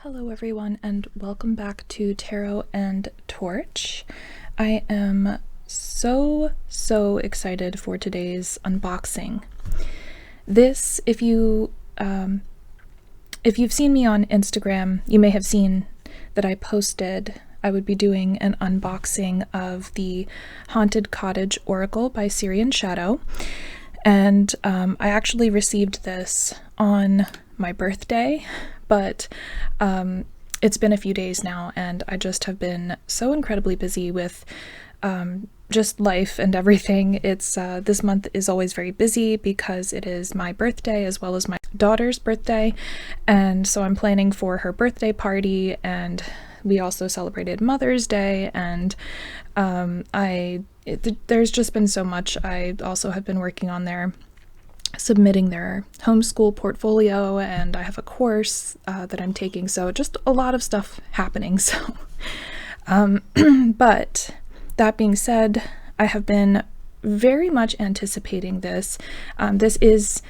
Hello everyone and welcome back to Tarot and Torch. I am so excited for today's unboxing. This, if you've seen me on Instagram, you may have seen that I would be doing an unboxing of the Haunted Cottage Oracle by Syrian Shadow. And I actually received this on my birthday, but it's been a few days now and I just have been so incredibly busy with just life and everything. It's this month is always very busy because it is my birthday as well as my daughter's birthday, and so I'm planning for her birthday party, and we also celebrated Mother's Day, and there's just been so much. I also have been working on submitting their homeschool portfolio, and I have a course that I'm taking, so just a lot of stuff happening. So but that being said, I have been very much anticipating this. This is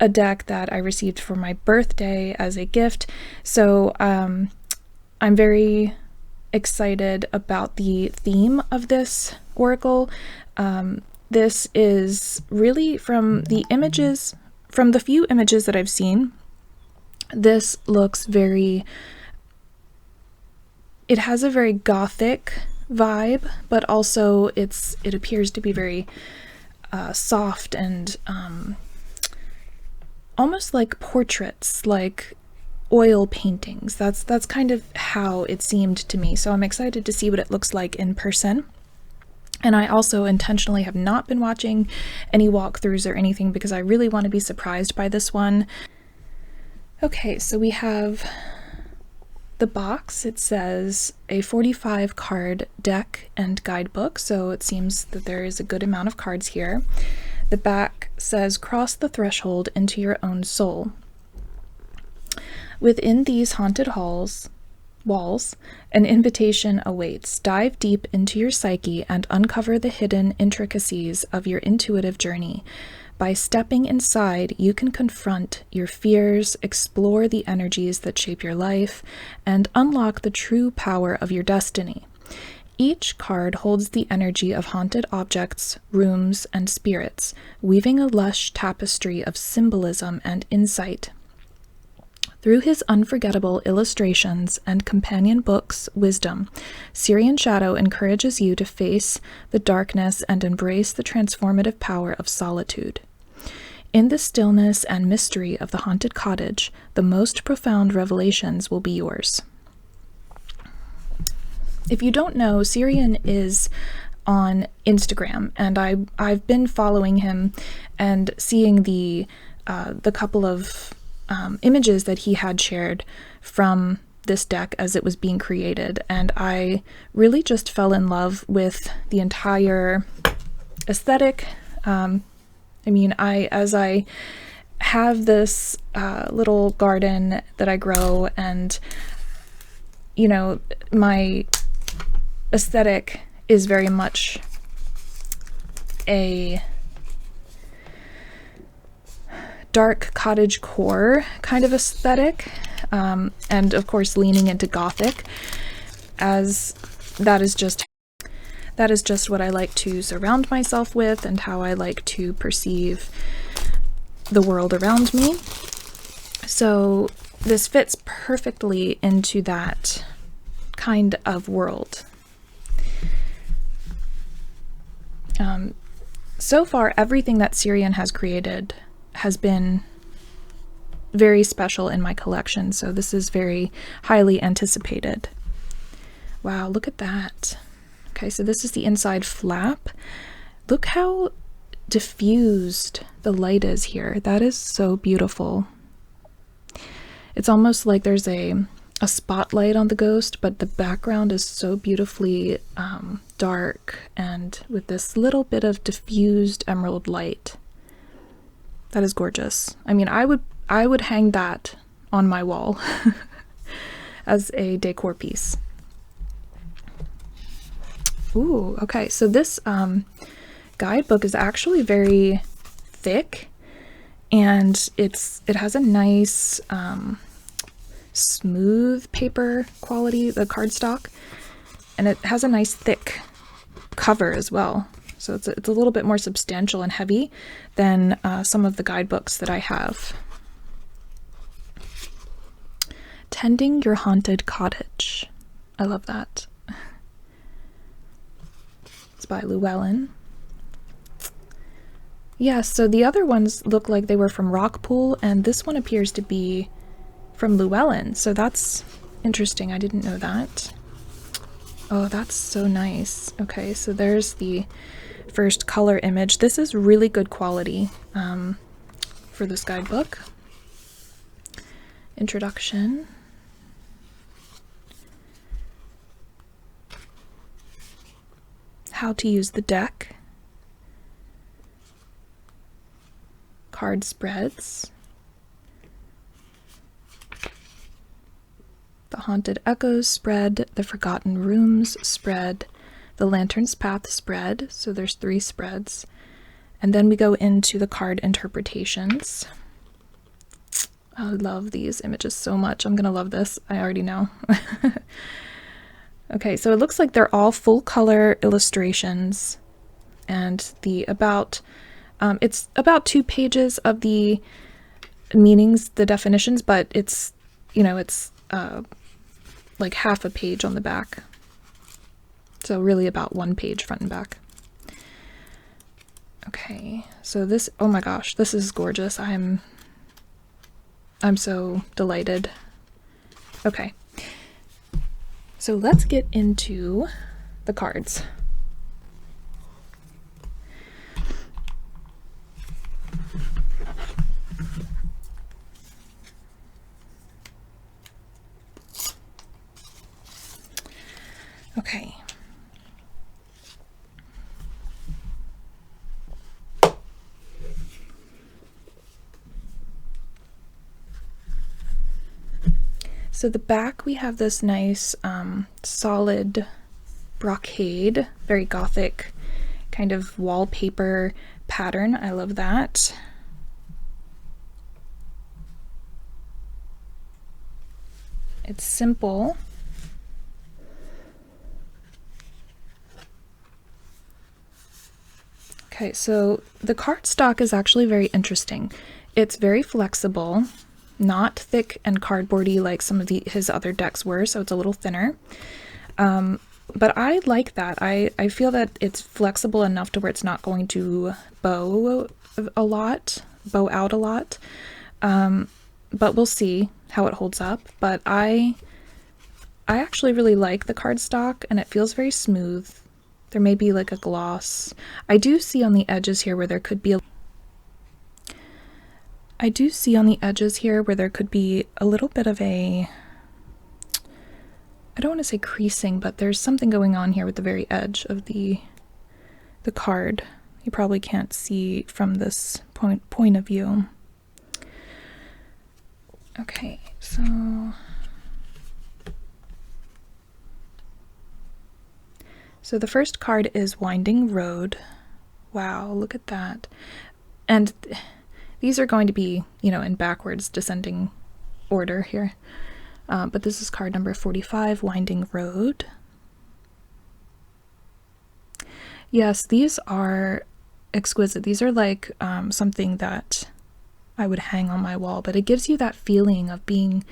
a deck that I received for my birthday as a gift, so I'm very excited about the theme of this oracle. This is really from the few images that I've seen, this looks it has a very gothic vibe, but also it appears to be very soft and almost like portraits, like oil paintings. That's kind of how it seemed to me. So I'm excited to see what it looks like in person. And I also intentionally have not been watching any walkthroughs or anything because I really want to be surprised by this one. Okay, so we have the box. It says a 45 card deck and guidebook, so it seems that there is a good amount of cards here. The back says cross the threshold into your own soul. Within these haunted walls, an invitation awaits. Dive deep into your psyche and uncover the hidden intricacies of your intuitive journey. By stepping inside, you can confront your fears, explore the energies that shape your life, and unlock the true power of your destiny. Each card holds the energy of haunted objects, rooms, and spirits, weaving a lush tapestry of symbolism and insight. Through his unforgettable illustrations and companion book's wisdom, Syrian Shadow encourages you to face the darkness and embrace the transformative power of solitude. In the stillness and mystery of the haunted cottage, the most profound revelations will be yours. If you don't know, Syrian is on Instagram, and I've been following him and seeing the couple of images that he had shared from this deck as it was being created, and I really just fell in love with the entire aesthetic. As I have this little garden that I grow, and my aesthetic is very much a dark cottage core kind of aesthetic, and of course leaning into gothic, as that is just what I like to surround myself with and how I like to perceive the world around me. So this fits perfectly into that kind of world. So far, everything that Syrian has created has been very special in my collection, so this is very highly anticipated. Wow, look at that. Okay, so this is the inside flap. Look how diffused the light is here. That is so beautiful. It's almost like there's a spotlight on the ghost, but the background is so beautifully dark and with this little bit of diffused emerald light. That is gorgeous. I mean, I would hang that on my wall as a decor piece. Ooh, okay. So this guidebook is actually very thick, and it has a nice smooth paper quality, the cardstock, and it has a nice thick cover as well. So it's a little bit more substantial and heavy than some of the guidebooks that I have. Tending Your Haunted Cottage. I love that. It's by Llewellyn. Yeah, so the other ones look like they were from Rockpool, and this one appears to be from Llewellyn, so that's interesting. I didn't know that. Oh, that's so nice. Okay, so there's the first color image. This is really good quality for this guidebook. Introduction. How to use the deck. Card spreads. The Haunted Echoes spread, the Forgotten Rooms spread, the Lantern's Path spread, so there's 3 spreads. And then we go into the card interpretations. I love these images so much. I'm gonna love this. I already know. Okay, so it looks like they're all full color illustrations, and the it's about 2 pages of the meanings, the definitions, but it's, you know, it's like half a page on the back. So really about 1 page front and back. Okay, so this, oh my gosh, this is gorgeous. I'm so delighted. Okay, so let's get into the cards. Okay. So the back, we have this nice solid brocade, very gothic kind of wallpaper pattern. I love that. It's simple. Okay, so the cardstock is actually very interesting. It's very flexible, not thick and cardboardy like some of his other decks were, so it's a little thinner. But I like that. I feel that it's flexible enough to where it's not going to bow out a lot. But we'll see how it holds up. But I actually really like the cardstock, and it feels very smooth. There may be like a gloss. I do see on the edges here where there could be a little bit of a, I don't want to say creasing, but there's something going on here with the very edge of the card. You probably can't see from this point of view. Okay, so the first card is Winding Road. Wow, look at that. And these are going to be, you know, in backwards descending order here. But this is card number 45, Winding Road. Yes, these are exquisite. These are like something that I would hang on my wall, but it gives you that feeling of being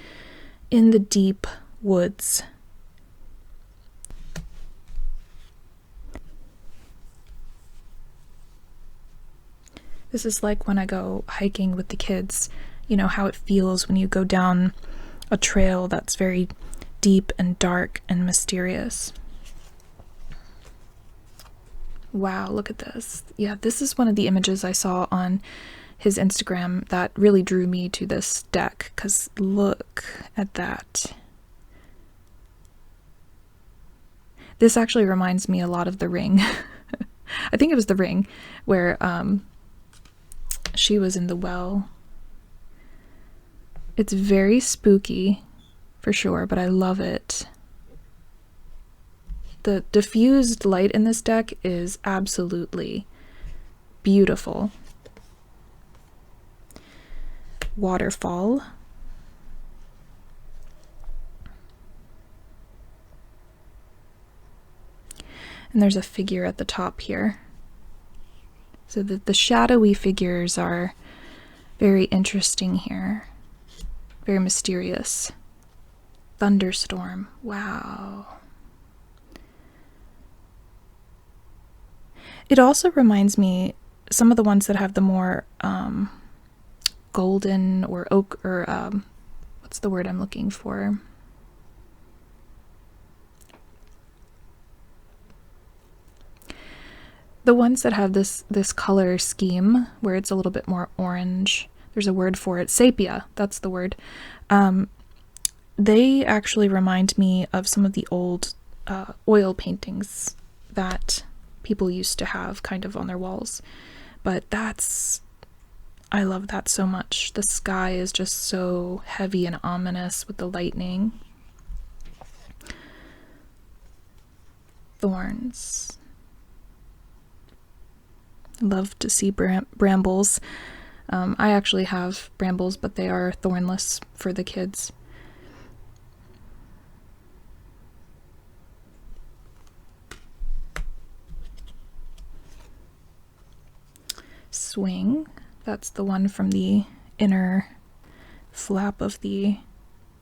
in the deep woods. This is like when I go hiking with the kids, you know, how it feels when you go down a trail that's very deep and dark and mysterious. Wow, look at this. Yeah, this is one of the images I saw on his Instagram that really drew me to this deck, because look at that. This actually reminds me a lot of The Ring. I think it was The Ring, where she was in the well. It's very spooky, for sure, but I love it. The diffused light in this deck is absolutely beautiful. Waterfall. And there's a figure at the top here. So the shadowy figures are very interesting here. Very mysterious. Thunderstorm. Wow. It also reminds me, some of the ones that have the more golden or oak, or what's the word I'm looking for? The ones that have this color scheme where it's a little bit more orange. There's a word for it. Sepia, that's the word. They actually remind me of some of the old oil paintings that people used to have kind of on their walls. But I love that so much. The sky is just so heavy and ominous with the lightning. Thorns. Love to see brambles. I actually have brambles, but they are thornless for the kids. Swing. That's the one from the inner flap of the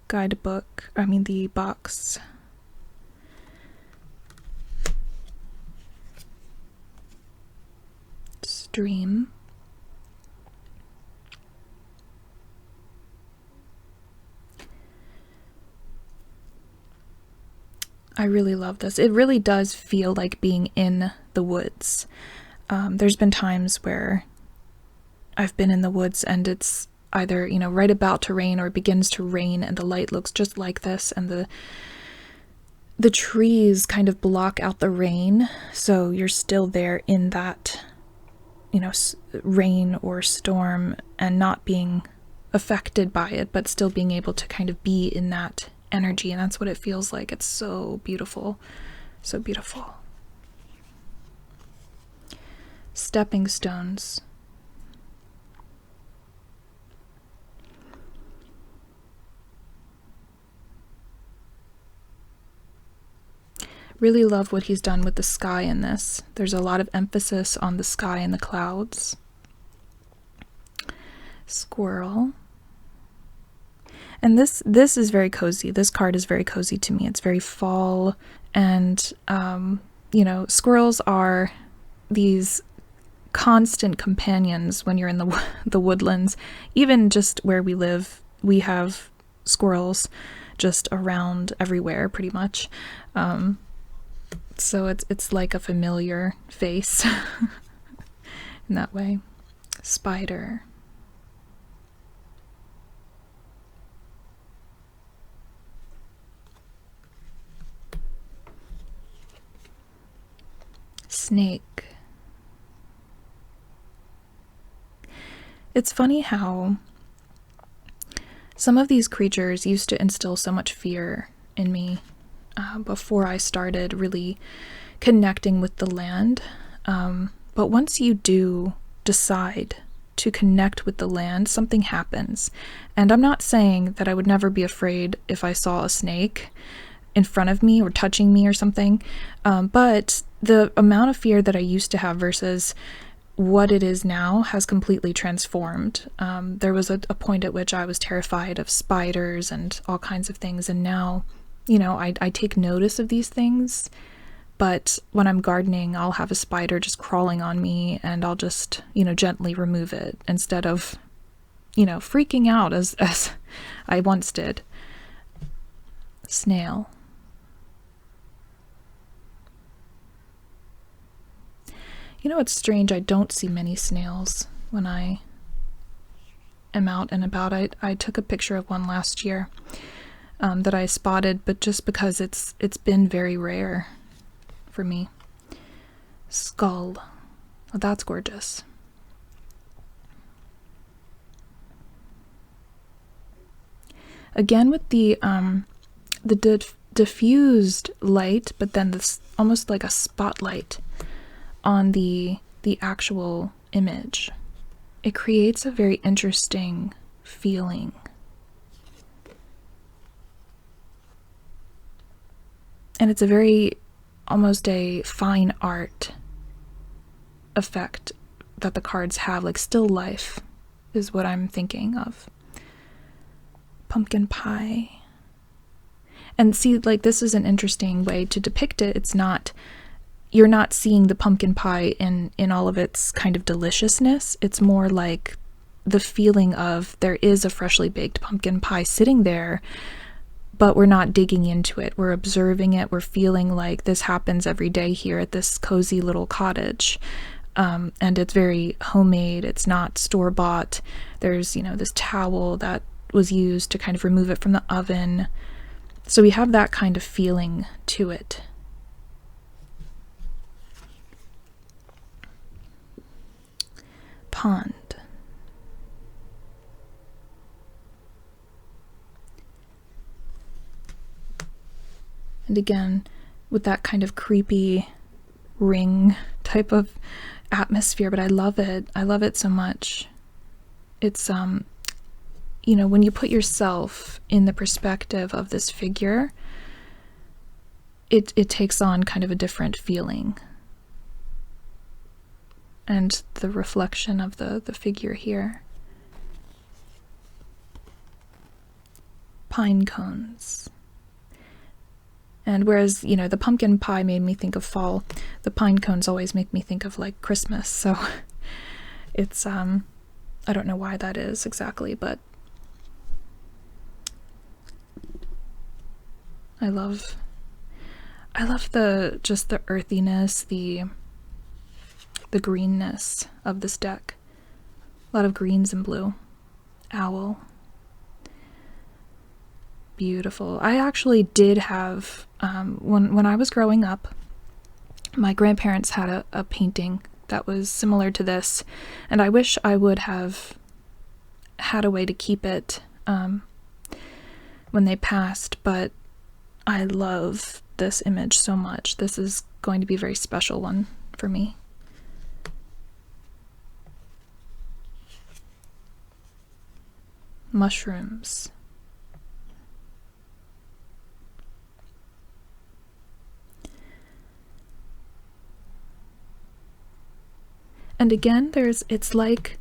guidebook. I mean, the box. Stream. I really love this. It really does feel like being in the woods. There's been times where I've been in the woods and it's either, right about to rain or it begins to rain and the light looks just like this, and the trees kind of block out the rain, so you're still there in that, rain or storm and not being affected by it, but still being able to kind of be in that energy, and that's what it feels like. It's so beautiful. So beautiful. Stepping stones. Really love what he's done with the sky in this. There's a lot of emphasis on the sky and the clouds. Squirrel. And this is very cozy. This card is very cozy to me. It's very fall, and squirrels are these constant companions when you're in the woodlands. Even just where we live, we have squirrels just around everywhere, pretty much. So it's like a familiar face in that way. Spider. Snake. It's funny how some of these creatures used to instill so much fear in me before I started really connecting with the land. But once you do decide to connect with the land, something happens. And I'm not saying that I would never be afraid if I saw a snake in front of me or touching me or something, but the amount of fear that I used to have versus what it is now has completely transformed. There was a point at which I was terrified of spiders and all kinds of things, and now, I take notice of these things, but when I'm gardening, I'll have a spider just crawling on me and I'll just, gently remove it instead of, freaking out as I once did. Snail. It's strange, I don't see many snails when I am out and about. I took a picture of one last year that I spotted, but just because it's been very rare for me. Skull. Oh, that's gorgeous. Again with the diffused light, but then this almost like a spotlight on the actual image. It creates a very interesting feeling. And it's a very almost a fine art effect that the cards have, like still life is what I'm thinking of. Pumpkin pie. And see, like, this is an interesting way to depict it. It's not, you're not seeing the pumpkin pie in all of its kind of deliciousness. It's more like the feeling of there is a freshly baked pumpkin pie sitting there, but we're not digging into it. We're observing it. We're feeling like this happens every day here at this cozy little cottage. And it's very homemade. It's not store-bought. There's, you know, this towel that was used to kind of remove it from the oven. So we have that kind of feeling to it. Pond. And again, with that kind of creepy ring type of atmosphere, but I love it. I love it so much. It's, you know, when you put yourself in the perspective of this figure, it takes on kind of a different feeling. And the reflection of the figure here. Pine cones. And whereas, you know, the pumpkin pie made me think of fall, the pine cones always make me think of like Christmas. So it's, I don't know why that is exactly, but I love just the earthiness, the greenness of this deck. A lot of greens and blue. Owl. Beautiful. I actually did have, when I was growing up, my grandparents had a painting that was similar to this, and I wish I would have had a way to keep it when they passed, but I love this image so much. This is going to be a very special one for me. Mushrooms. And again, it's like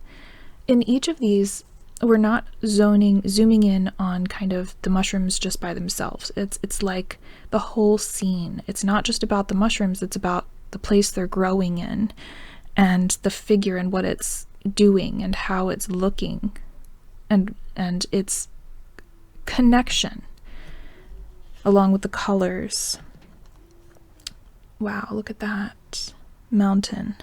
in each of these, we're not zooming in on kind of the mushrooms just by themselves. It's like the whole scene. It's not just about the mushrooms, it's about the place they're growing in and the figure and what it's doing and how it's looking and its connection along with the colors. Wow, look at that. Mountain.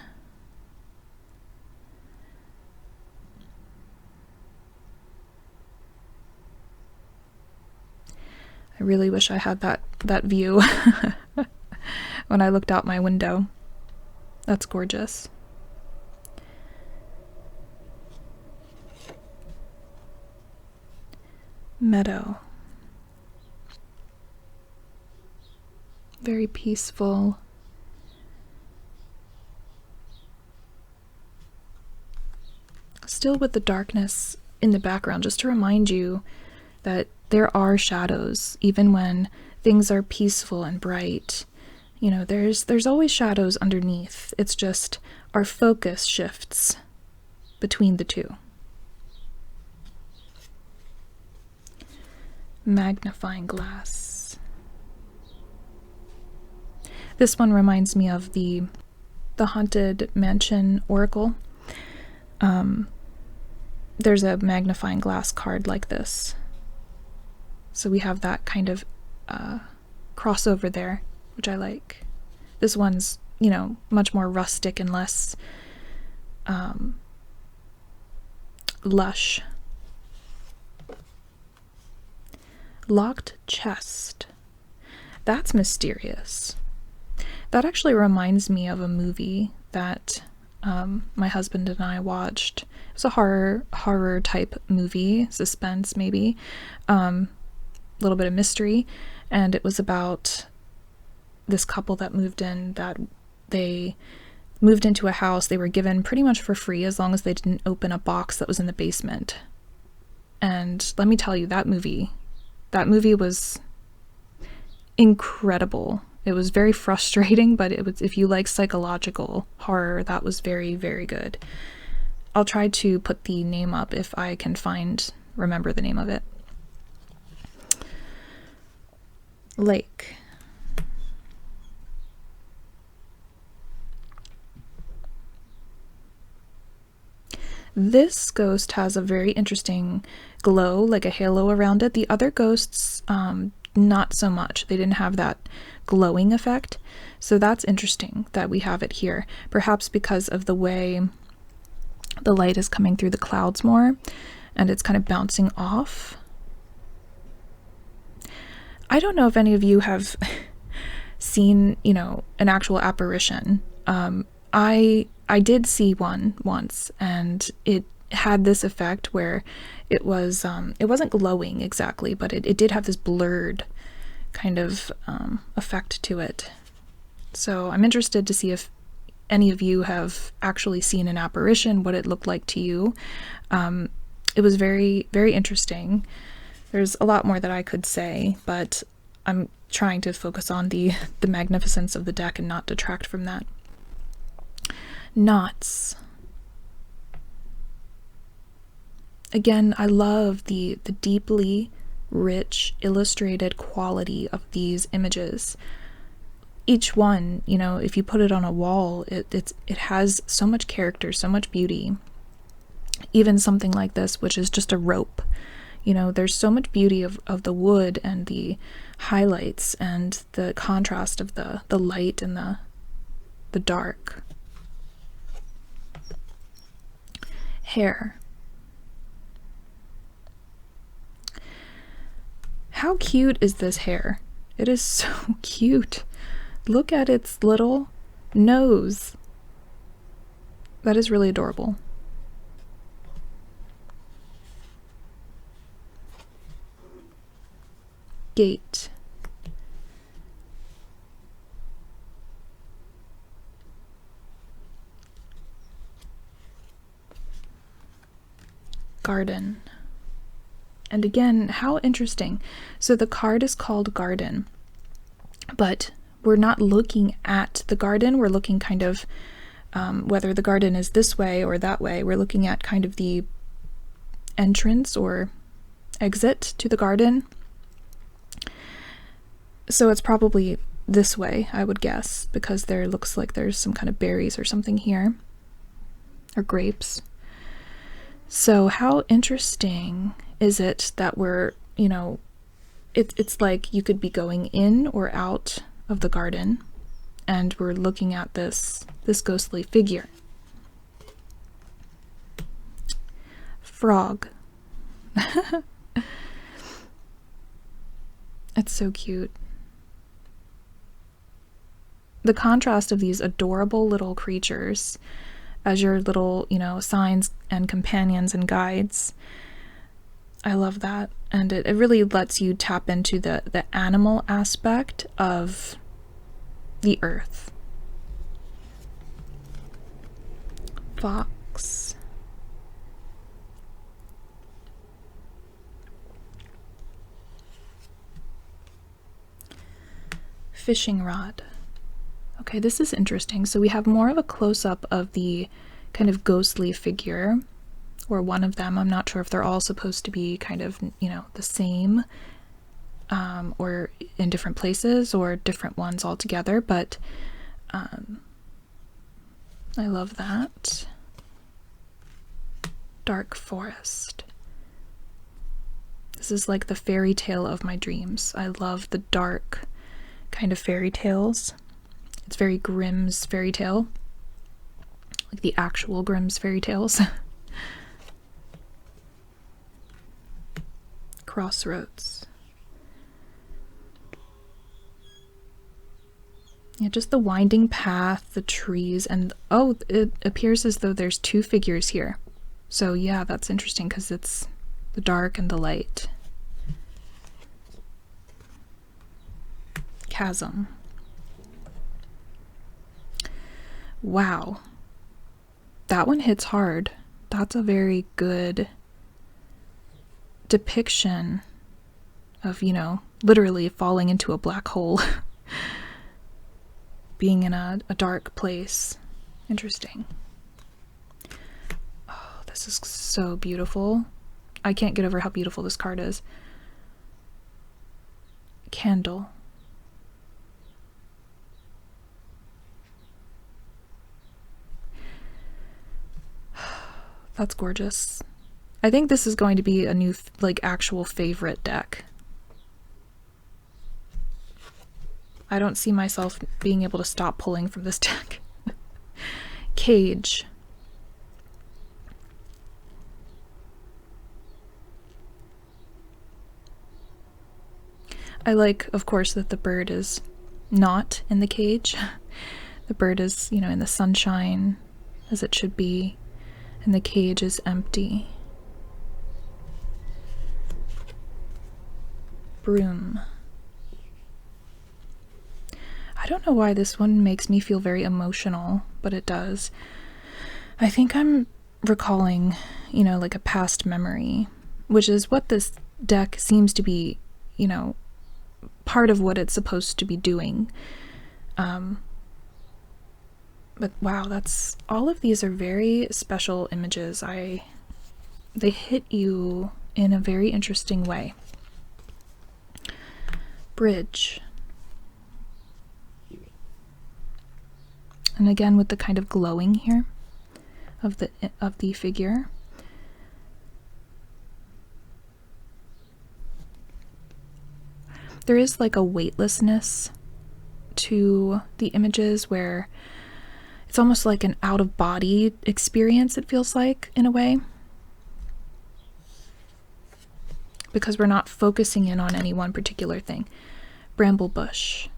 I really wish I had that view when I looked out my window. That's gorgeous. Meadow. Very peaceful. Still with the darkness in the background, just to remind you that there are shadows, even when things are peaceful and bright. You know, there's always shadows underneath. It's just our focus shifts between the two. Magnifying glass. This one reminds me of the Haunted Mansion Oracle. There's a magnifying glass card like this. So we have that kind of crossover there, which I like. This one's, you know, much more rustic and less lush. Locked chest. That's mysterious. That actually reminds me of a movie that my husband and I watched. It was a horror type movie, suspense maybe, a little bit of mystery, and it was about this couple that moved in, that they moved into a house they were given pretty much for free as long as they didn't open a box that was in the basement. And let me tell you, that movie was incredible. It was very frustrating, but it was, if you like psychological horror, that was very, very good. I'll try to put the name up if I can remember the name of it. Lake. This ghost has a very interesting glow, like a halo around it. The other ghosts, not so much. They didn't have that glowing effect. So that's interesting that we have it here. Perhaps because of the way the light is coming through the clouds more and it's kind of bouncing off. I don't know if any of you have seen, an actual apparition. I did see one once, and it had this effect where it wasn't glowing exactly, but it did have this blurred kind of effect to it. So I'm interested to see if any of you have actually seen an apparition, what it looked like to you. It was very, very interesting. There's a lot more that I could say, but I'm trying to focus on the magnificence of the deck and not detract from that. Knots. Again, I love the deeply rich illustrated quality of these images. Each one, if you put it on a wall, it has so much character, so much beauty. Even something like this, which is just a rope. There's so much beauty of the wood and the highlights and the contrast of the light and the dark. Hair. How cute is this hair? It is so cute. Look at its little nose. That is really adorable. Gate. Garden. And again, how interesting. So the card is called Garden, but we're not looking at the garden. We're looking kind of whether the garden is this way or that way. We're looking at kind of the entrance or exit to the garden. So it's probably this way, I would guess, because there looks like there's some kind of berries or something here, or grapes. So how interesting is it that we're, it's like you could be going in or out of the garden, and we're looking at this ghostly figure. Frog. It's so cute. The contrast of these adorable little creatures as your little, signs and companions and guides. I love that. And it really lets you tap into the animal aspect of the earth. Fox. Fishing rod. Okay, this is interesting. So we have more of a close-up of the kind of ghostly figure, or one of them. I'm not sure if they're all supposed to be kind of, the same, or in different places, or different ones altogether, but I love that. Dark forest. This is like the fairy tale of my dreams. I love the dark kind of fairy tales. It's very Grimm's fairy tale, like the actual Grimm's fairy tales. Crossroads. Yeah, just the winding path, the trees, and oh, it appears as though there's two figures here. So yeah, that's interesting because it's the dark and the light. Chasm. Wow. That one hits hard. That's a very good depiction of, literally falling into a black hole. being in a dark place. Interesting. Oh, this is so beautiful. I can't get over how beautiful this card is. Candle. That's gorgeous. I think this is going to be a new, like, actual favorite deck. I don't see myself being able to stop pulling from this deck. Cage. I like, of course, that the bird is not in the cage. The bird is, you know, in the sunshine, as it should be, and the cage is empty. Broom. I don't know why this one makes me feel very emotional, but it does. I think I'm recalling, you know, like a past memory, which is what this deck seems to be, you know, part of what it's supposed to be doing. But wow, that's, all of these are very special images. They hit you in a very interesting way. Bridge. And again with the kind of glowing here of the figure. There is like a weightlessness to the images where it's almost like an out-of-body experience, it feels like, in a way. Because we're not focusing in on any one particular thing. Bramble bush.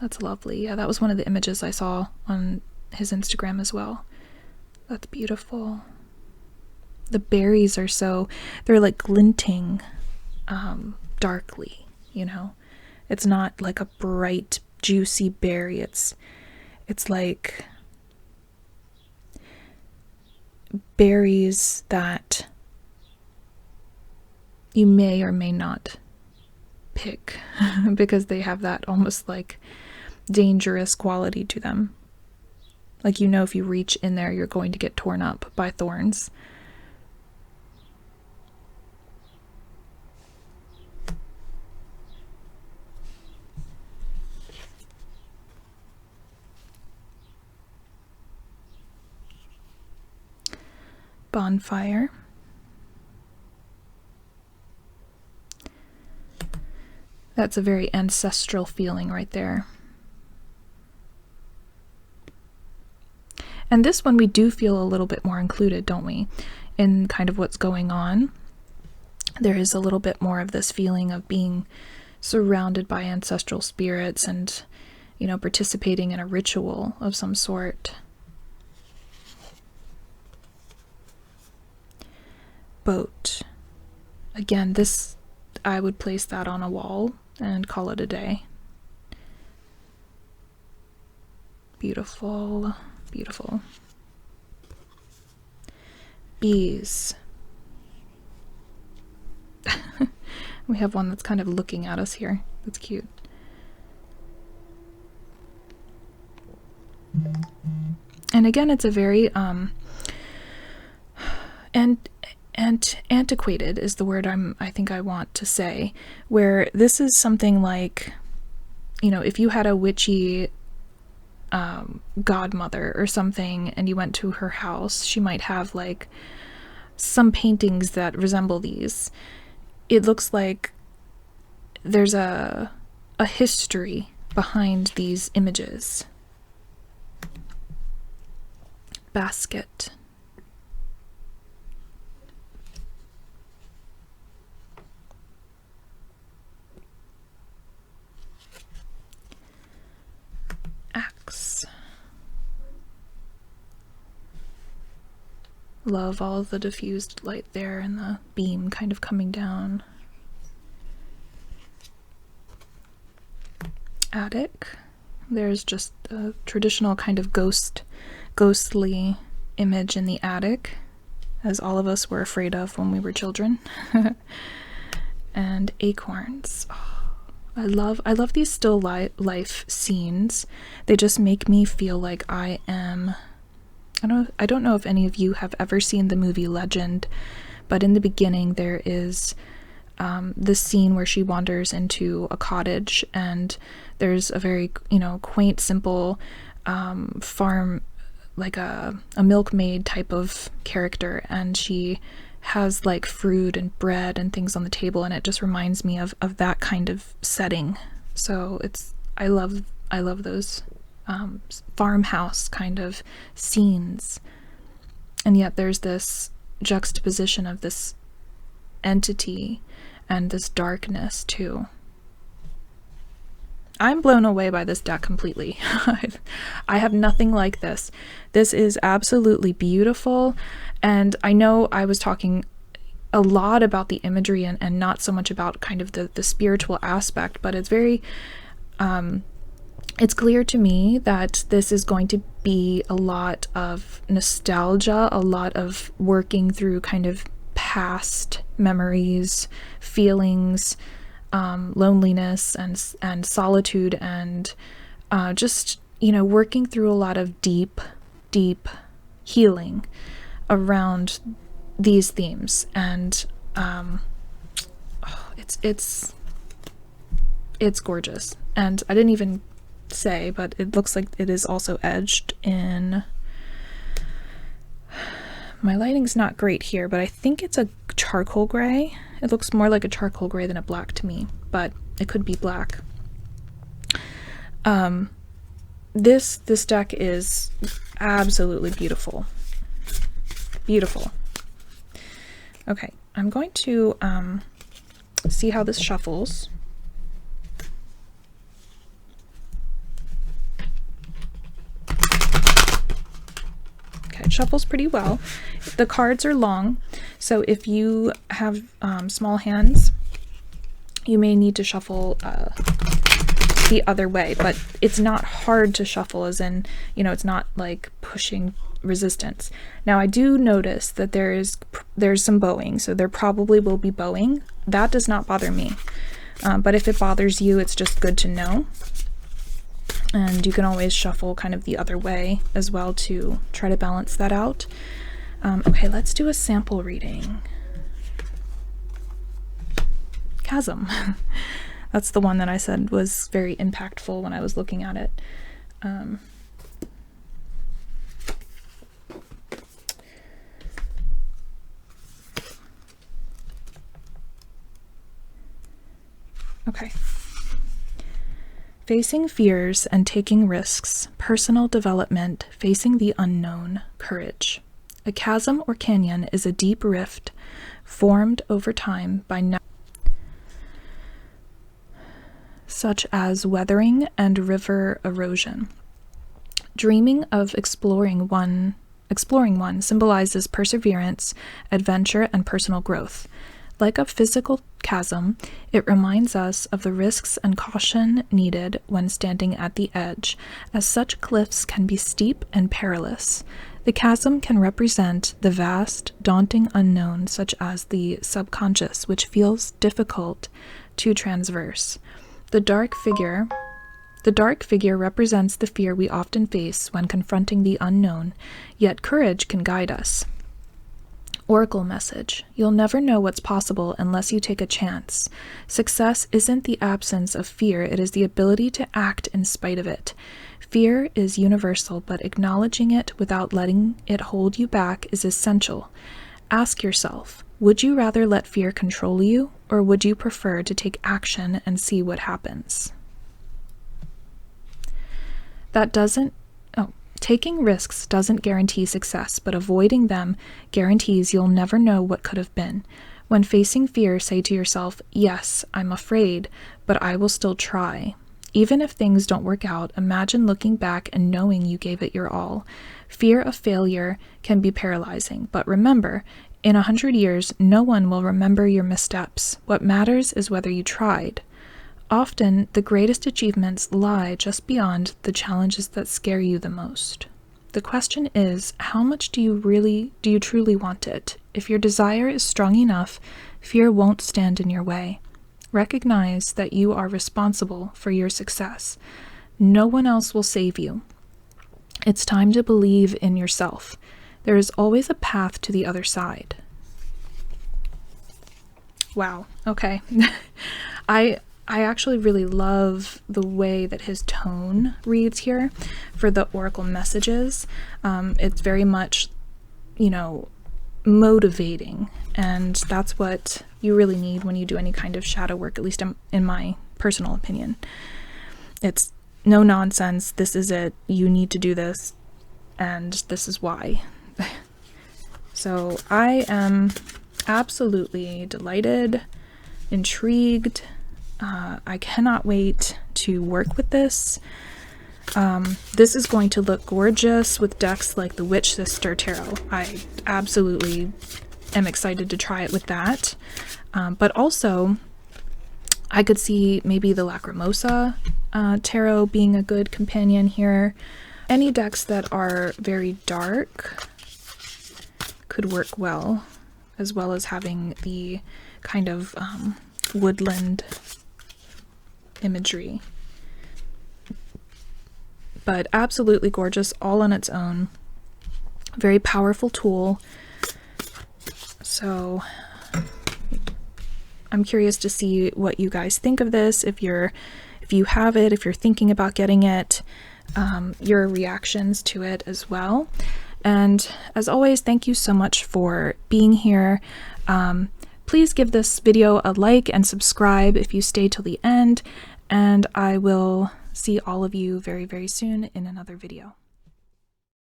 That's lovely. Yeah, that was one of the images I saw on his Instagram as well. That's beautiful. The berries are so, they're like glinting darkly, you know? It's not like a bright, juicy berry. It's like berries that you may or may not pick because they have that almost like dangerous quality to them. Like, you know, if you reach in there, you're going to get torn up by thorns. Bonfire. That's a very ancestral feeling right there. And this one we do feel a little bit more included, don't we? In kind of what's going on. There is a little bit more of this feeling of being surrounded by ancestral spirits and, you know, participating in a ritual of some sort. Boat. Again, this, I would place that on a wall and call it a day. Beautiful, beautiful. Bees. We have one that's kind of looking at us here. That's cute. And again, it's a very and antiquated is the word I think I want to say, where this is something like, you know, if you had a witchy godmother or something and you went to her house, she might have like some paintings that resemble these. It looks like there's a history behind these images. Basket. Axe. Love all of the diffused light there and the beam kind of coming down. Attic. There's just a traditional kind of ghostly image in the attic, as all of us were afraid of when we were children. And acorns. Oh, I love these still life scenes. They just make me feel like I don't know if any of you have ever seen the movie Legend, but in the beginning there is this scene where she wanders into a cottage, and there's a very, quaint, simple farm, like a milkmaid type of character, and she has like fruit and bread and things on the table, and it just reminds me of that kind of setting. So I love those farmhouse kind of scenes, and yet there's this juxtaposition of this entity and this darkness too. I'm blown away by this deck completely. I have nothing like this. This is absolutely beautiful, and I know I was talking a lot about the imagery and not so much about kind of the spiritual aspect, but it's very it's clear to me that this is going to be a lot of nostalgia, a lot of working through kind of past memories, feelings, loneliness and solitude, and just working through a lot of deep healing around these themes. And it's gorgeous. And I didn't even say, but it looks like it is also edged in, my lighting's not great here, but I think it's a charcoal gray. It looks more like a charcoal gray than a black to me, but it could be black. This deck is absolutely beautiful. Beautiful. Okay, I'm going to see how this shuffles. Okay, it shuffles pretty well. The cards are long, so if you have small hands, you may need to shuffle the other way, but it's not hard to shuffle, as in, it's not like pushing resistance. Now, I do notice that there's some bowing, so there probably will be bowing. That does not bother me, but if it bothers you, it's just good to know. And you can always shuffle kind of the other way as well to try to balance that out. Okay, let's do a sample reading. Chasm. That's the one that I said was very impactful when I was looking at it. Okay. Facing fears and taking risks, personal development, facing the unknown, courage. A chasm or canyon is a deep rift formed over time by such as weathering and river erosion. Dreaming of exploring one symbolizes perseverance, adventure, and personal growth. Like a physical chasm, it reminds us of the risks and caution needed when standing at the edge, as such cliffs can be steep and perilous. The chasm can represent the vast, daunting unknown, such as the subconscious, which feels difficult to traverse. The dark figure represents the fear we often face when confronting the unknown, yet courage can guide us. Oracle message. You'll never know what's possible unless you take a chance. Success isn't the absence of fear, it is the ability to act in spite of it. Fear is universal, but acknowledging it without letting it hold you back is essential. Ask yourself, would you rather let fear control you, or would you prefer to take action and see what happens? Taking risks doesn't guarantee success, but avoiding them guarantees you'll never know what could have been. When facing fear, say to yourself, yes, I'm afraid, but I will still try. Even if things don't work out, imagine looking back and knowing you gave it your all. Fear of failure can be paralyzing, but remember, in 100 years, no one will remember your missteps. What matters is whether you tried. Often, the greatest achievements lie just beyond the challenges that scare you the most. The question is, how much do you truly want it? If your desire is strong enough, fear won't stand in your way. Recognize that you are responsible for your success. No one else will save you. It's time to believe in yourself. There is always a path to the other side. Wow. Okay. I actually really love the way that his tone reads here for the oracle messages. It's very much, motivating, and that's what you really need when you do any kind of shadow work, at least in my personal opinion. It's no nonsense. This is it. You need to do this, and this is why. So I am absolutely delighted, intrigued. I cannot wait to work with this. This is going to look gorgeous with decks like the Witch Sister Tarot. I absolutely am excited to try it with that. But also, I could see maybe the Lacrimosa Tarot being a good companion here. Any decks that are very dark could work well as having the kind of woodland imagery. But absolutely gorgeous all on its own. Very powerful tool. So I'm curious to see what you guys think of this. If you have it, if you're thinking about getting it, your reactions to it as well. And as always, thank you so much for being here. Please give this video a like and subscribe if you stay till the end, and I will see all of you very, very soon in another video.